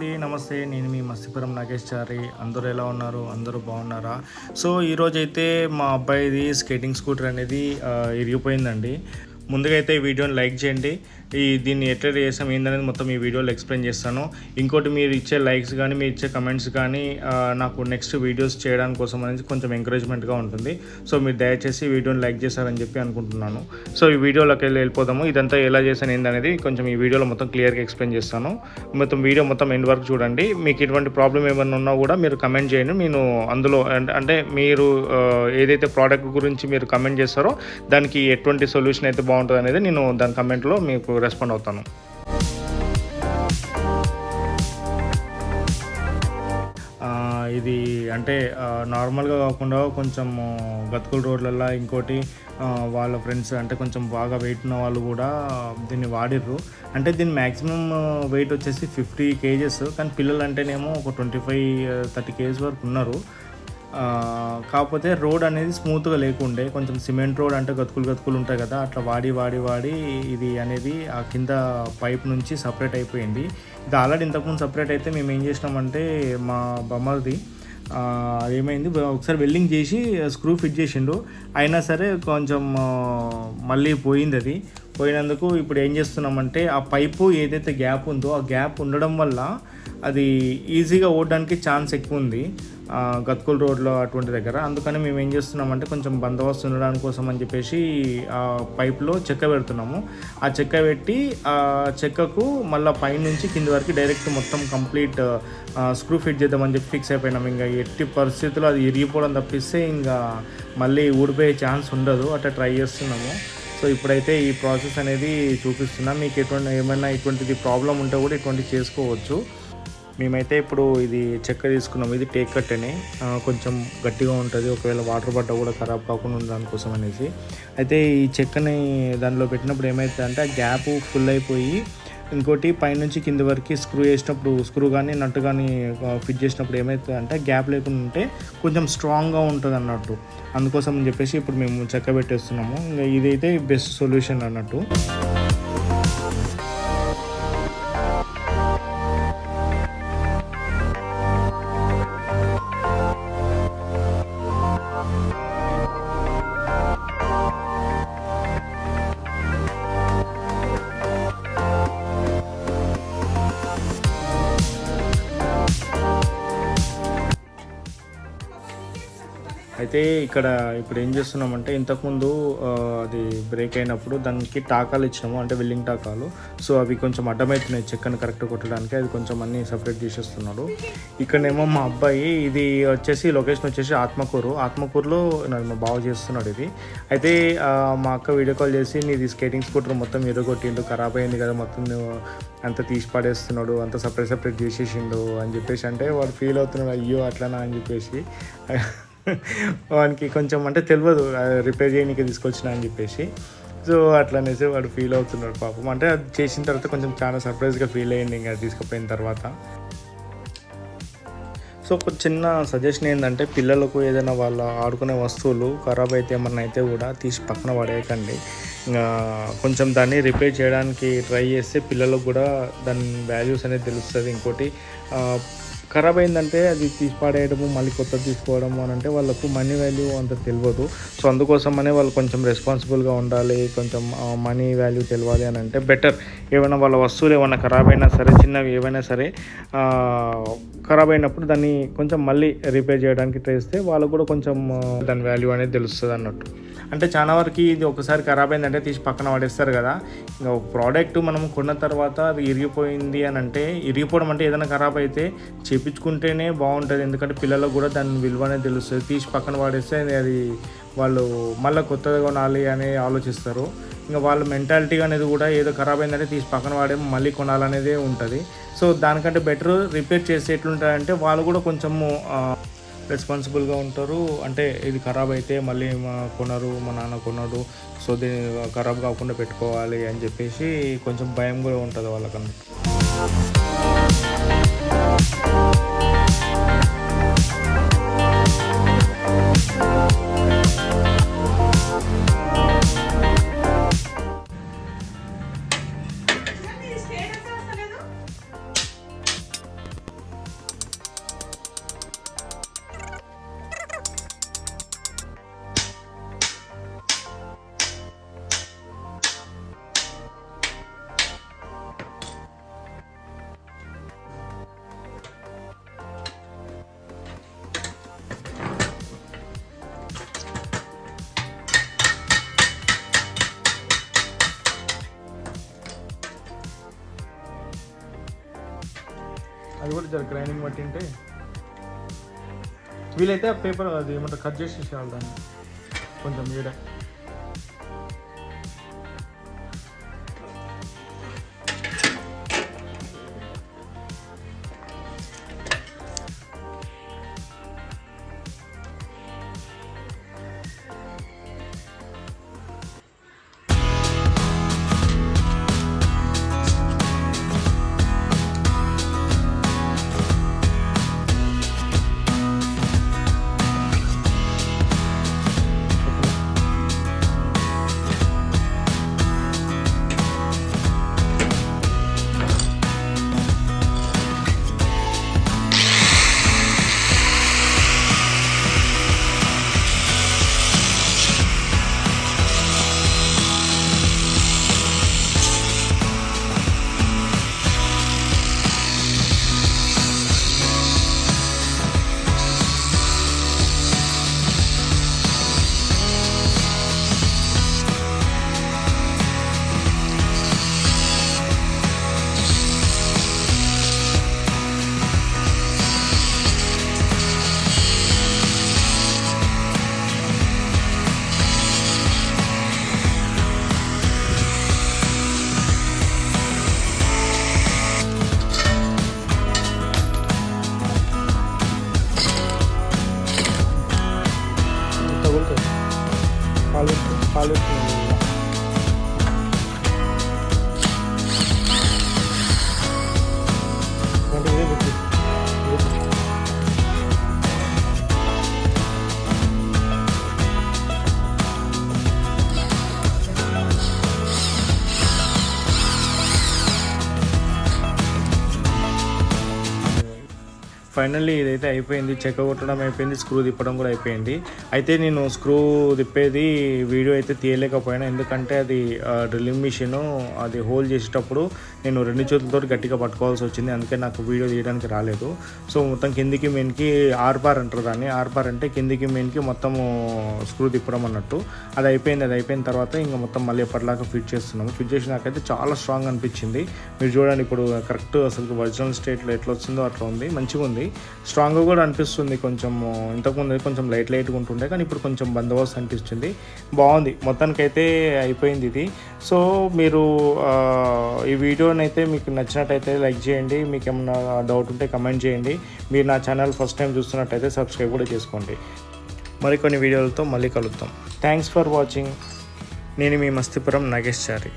అండి, నమస్తే. నేను మీ మత్స్యపురం నాగేశ్చారి. అందరూ ఎలా ఉన్నారు? అందరూ బాగున్నారా? సో ఈరోజైతే మా అబ్బాయిది స్కేటింగ్ స్కూటర్ అనేది ఇరిగిపోయిందండి. ముందుగా అయితే ఈ వీడియోని లైక్ చేయండి. దీన్ని ఎట్లా చేసాం ఏందనేది మొత్తం ఈ వీడియోలో ఎక్స్ప్లెయిన్ చేస్తాను. ఇంకోటి, మీరు ఇచ్చే లైక్స్ కానీ మీరు ఇచ్చే కమెంట్స్ కానీ నాకు నెక్స్ట్ వీడియోస్ చేయడానికి కోసం అనేది కొంచెం ఎంకరేజ్మెంట్గా ఉంటుంది. సో మీరు దయచేసి ఈ వీడియోని లైక్ చేస్తారని చెప్పి అనుకుంటున్నాను. సో ఈ వీడియోలోకి వెళ్ళిపోదాము. ఇదంతా ఎలా చేశాను ఏందనేది కొంచెం ఈ వీడియోలో మొత్తం క్లియర్గా ఎక్స్ప్లెయిన్ చేస్తాను. మొత్తం వీడియో మొత్తం ఎండ్ వరకు చూడండి. మీకు ఇటువంటి ప్రాబ్లం ఏమైనా ఉన్నా కూడా మీరు కమెంట్ చేయండి. నేను అందులో అంటే మీరు ఏదైతే ప్రోడక్ట్ గురించి మీరు కమెంట్ చేస్తారో దానికి ఎటువంటి సొల్యూషన్ అయితే బాగుంటుంది అనేది నేను దాని కమెంట్లో మీకు రెస్పాండ్ అవుతాను. ఇది అంటే నార్మల్గా కాకుండా కొంచెం గతుకుల రోడ్లల్లో ఇంకోటి వాళ్ళ ఫ్రెండ్స్ అంటే కొంచెం బాగా వెయిట్ ఉన్న వాళ్ళు కూడా దీన్ని వాడిర్రు. అంటే దీని మ్యాక్సిమం వెయిట్ వచ్చేసి 50 kgs, కానీ పిల్లలు అంటేనేమో ఒక 25-30 kgs వరకు ఉన్నారు. కాకపోతే రోడ్ అనేది స్మూత్గా లేకుండే, కొంచెం సిమెంట్ రోడ్ అంటే గతుకులు ఉంటాయి కదా, అట్లా వాడి ఇది అనేది ఆ కింద పైప్ నుంచి సపరేట్ అయిపోయింది. ఇది ఆల్రెడీ ఇంతకుముందు సపరేట్ అయితే మేము ఏం చేసినామంటే మా బొమ్మది ఏమైంది, ఒకసారి వెల్డింగ్ చేసి స్క్రూ ఫిట్ చేసిండు. అయినా సరే కొంచెం మళ్ళీ పోయింది. అది పోయినందుకు ఇప్పుడు ఏం చేస్తున్నామంటే ఆ పైపు ఏదైతే గ్యాప్ ఉందో ఆ గ్యాప్ ఉండడం వల్ల అది ఈజీగా ఓడడానికి ఛాన్స్ ఎక్కువ ఉంది గతుకుల రోడ్లో అటువంటి దగ్గర. అందుకని మేము ఏం చేస్తున్నామంటే కొంచెం బందోబస్తు ఉండడానికి కోసం అని చెప్పేసి ఆ పైప్లో చెక్క పెడుతున్నాము. ఆ చెక్క పెట్టి ఆ చెక్కకు మళ్ళీ పైనుంచి కింది వరకు డైరెక్ట్ మొత్తం కంప్లీట్ స్క్రూ ఫిట్ చేద్దామని చెప్పి ఫిక్స్ అయిపోయినాము. ఇంకా ఎట్టి పరిస్థితుల్లో అది ఇరిగిపోవడం తప్పిస్తే ఇంకా మళ్ళీ ఊడిపోయే ఛాన్స్ ఉండదు. అట్లా ట్రై చేస్తున్నాము. సో ఇప్పుడైతే ఈ ప్రాసెస్ అనేది చూపిస్తున్నాం. మీకు ఏమైనా ఇటువంటిది ప్రాబ్లం ఉంటే కూడా ఇటువంటి చేసుకోవచ్చు. మేమైతే ఇప్పుడు ఇది చెక్క తీసుకున్నాము. ఇది టేక్ కట్ అని కొంచెం గట్టిగా ఉంటుంది, ఒకవేళ వాటర్ పడ్డా కూడా ఖరాబ్ కాకుండా ఉండడానికోసం అనేసి. అయితే ఈ చెక్కని దానిలో పెట్టినప్పుడు ఏమవుతుందంటే ఆ గ్యాప్ ఫుల్ అయిపోయి, ఇంకోటి పైనుంచి కింది వరకు స్క్రూ వేసినప్పుడు స్క్రూ కానీ నట్టు కానీ ఫిట్ చేసినప్పుడు ఏమవుతుందంటే గ్యాప్ లేకుండా ఉంటే కొంచెం స్ట్రాంగ్గా ఉంటుంది అన్నట్టు. అందుకోసం అని చెప్పేసి ఇప్పుడు మేము చెక్క పెట్టేస్తున్నాము. ఇంకా ఇదైతే బెస్ట్ సొల్యూషన్ అన్నట్టు. అయితే ఇక్కడ ఇప్పుడు ఏం చేస్తున్నామంటే ఇంతకుముందు అది బ్రేక్ అయినప్పుడు దానికి టాకాలు ఇచ్చినాము, అంటే వెల్డింగ్ టాకాలు. సో అవి కొంచెం అడ్డమవుతున్నాయి చెక్కను కరెక్ట్ కొట్టడానికి. అది కొంచెం అన్నీ సపరేట్ చేసేస్తున్నాడు. ఇక్కడనేమో మా అబ్బాయి, ఇది వచ్చేసి లొకేషన్ వచ్చేసి ఆత్మకూరులో మా బావ చేస్తున్నాడు ఇది. అయితే మా అక్క వీడియో కాల్ చేసి నీది స్కేటింగ్ స్కూటర్ మొత్తం ఎరగొట్టిండు, ఖరాబ్ అయింది కదా, మొత్తం అంతా తీసి పడేస్తున్నాడు, అంతా సపరేట్ చేసేసిండు అని చెప్పేసి. అంటే వాడు ఫీల్ అవుతున్నాడు, అయ్యో అట్లనా అని చెప్పేసి. వానికి కొంచెం అంటే తెలియదు రిపేర్ చేయడానికి తీసుకొచ్చిన అని చెప్పేసి. సో అట్లనేసి వాడు ఫీల్ అవుతున్నాడు పాపం. అంటే అది చేసిన తర్వాత కొంచెం చాలా సర్ప్రైజ్గా ఫీల్ అయ్యింది ఇంకా తీసుకుపోయిన తర్వాత. సో ఒక చిన్న సజెషన్ ఏంటంటే, పిల్లలకు ఏదైనా వాళ్ళ ఆడుకునే వస్తువులు ఖరాబ్ అయితే ఏమన్నా అయితే కూడా తీసి పక్కన పడేయకండి. ఇంకా కొంచెం దాన్ని రిపేర్ చేయడానికి ట్రై చేస్తే పిల్లలకు కూడా దాని వాల్యూస్ అనేది తెలుస్తుంది. ఇంకోటి ఖరాబ్ అయిందంటే అది తీసి పడేయడము, మళ్ళీ కొత్తది తీసుకోవడము అని అంటే వాళ్ళకు మనీ వాల్యూ అంత తెలియదు. సో అందుకోసమనే వాళ్ళు కొంచెం రెస్పాన్సిబుల్గా ఉండాలి, కొంచెం మనీ వాల్యూ తెలియాలి అని అంటే బెటర్. ఏమైనా వాళ్ళ వస్తువులు ఏమైనా ఖరాబ్ అయినా సరే, చిన్నవి ఏవైనా సరే ఖరాబ్ అయినప్పుడు దాన్ని కొంచెం మళ్ళీ రిపేర్ చేయడానికి ట్రై చేస్తే వాళ్ళకు కూడా కొంచెం దాని వాల్యూ అనేది తెలుస్తుంది అన్నట్టు. అంటే చాలా వరకు ఇది ఒకసారి ఖరాబ్ అయిందంటే తీసి పక్కన పడేస్తారు కదా. ఇంకా ప్రోడక్ట్ మనం కొన్న తర్వాత అది ఇరిగిపోయింది అని అంటే, ఇరిగిపోవడం అంటే ఏదైనా ఖరాబ్ అయితే చేపించుకుంటేనే బాగుంటుంది. ఎందుకంటే పిల్లలకు కూడా దాని విలువ అనేది తెలుస్తుంది. తీసి పక్కన పడేస్తే అది వాళ్ళు మళ్ళీ కొత్తగా కొనాలి అని ఆలోచిస్తారు. ఇంకా వాళ్ళ మెంటాలిటీ అనేది కూడా ఏదో ఖరాబ్ అయిందంటే తీసి పక్కన వాడే మళ్ళీ కొనాలనేదే ఉంటుంది. సో దానికంటే బెటర్ రిపేర్ చేసి ఎట్లుంటారంటే వాళ్ళు కూడా కొంచెము రెస్పాన్సిబుల్గా ఉంటారు. అంటే ఇది ఖరాబ్ అయితే మళ్ళీ కొనరు, మా నాన్న కొనడు, సో దీన్ని ఖరాబ్ కాకుండా పెట్టుకోవాలి అని చెప్పేసి కొంచెం భయం కూడా ఉంటుంది వాళ్ళకన్నా. జర గ్రైండింగ్ పట్టింటే వీలైతే ఆ పేపర్ అది ఏమంటారు కట్ చేసేసేయాలి దాన్ని కొంచెం ఈడ. పాలు ఫైనల్లీ ఇదైతే అయిపోయింది. చెక్క కొట్టడం అయిపోయింది, స్క్రూ తిప్పడం కూడా అయిపోయింది. అయితే నేను స్క్రూ తిప్పేది వీడియో అయితే తీయలేకపోయినా, ఎందుకంటే అది డ్రిల్లింగ్ మిషన్ అది హోల్ చేసేటప్పుడు నేను 2 చేతులతో గట్టిగా పట్టుకోవాల్సి వచ్చింది. అందుకే నాకు వీడియో తీయడానికి రాలేదు. సో మొత్తం కిందికి మెయిన్కి ఆర్పార్ అంటారు దాన్ని. ఆర్పార్ అంటే కిందికి మెయిన్కి మొత్తం స్క్రూ తిప్పడం అన్నట్టు. అది అయిపోయిన తర్వాత ఇంకా మొత్తం మళ్ళీ ఎప్పటిలాగా ఫిట్ చేస్తున్నాము. ఫిట్ చేసినాకైతే చాలా స్ట్రాంగ్ అనిపించింది. మీరు చూడండి, ఇప్పుడు కరెక్ట్ అసలు ఒరిజినల్ స్టేట్లో ఎట్లా వచ్చిందో అట్లా ఉంది, మంచిగా ఉంది. స్ట్రాంగ్గా కూడా అనిపిస్తుంది. కొంచెం ఇంతకుముందు కొంచెం లైట్గా ఉంటుండే, కానీ ఇప్పుడు కొంచెం బందోబస్తు అనిపిస్తుంది. బాగుంది, మొత్తానికైతే అయిపోయింది ఇది. సో మీరు ఈ వీడియోని అయితే మీకు నచ్చినట్టయితే లైక్ చేయండి. మీకు ఏమన్నా డౌట్ ఉంటే కమెంట్ చేయండి. మీరు నా ఛానల్ ఫస్ట్ టైం చూస్తున్నట్టయితే సబ్స్క్రైబ్ కూడా చేసుకోండి. మరికొన్ని వీడియోలతో మళ్ళీ కలుద్దాం. Thanks for watching. నేను మీ మస్తిపురం నాగేష్ చారి.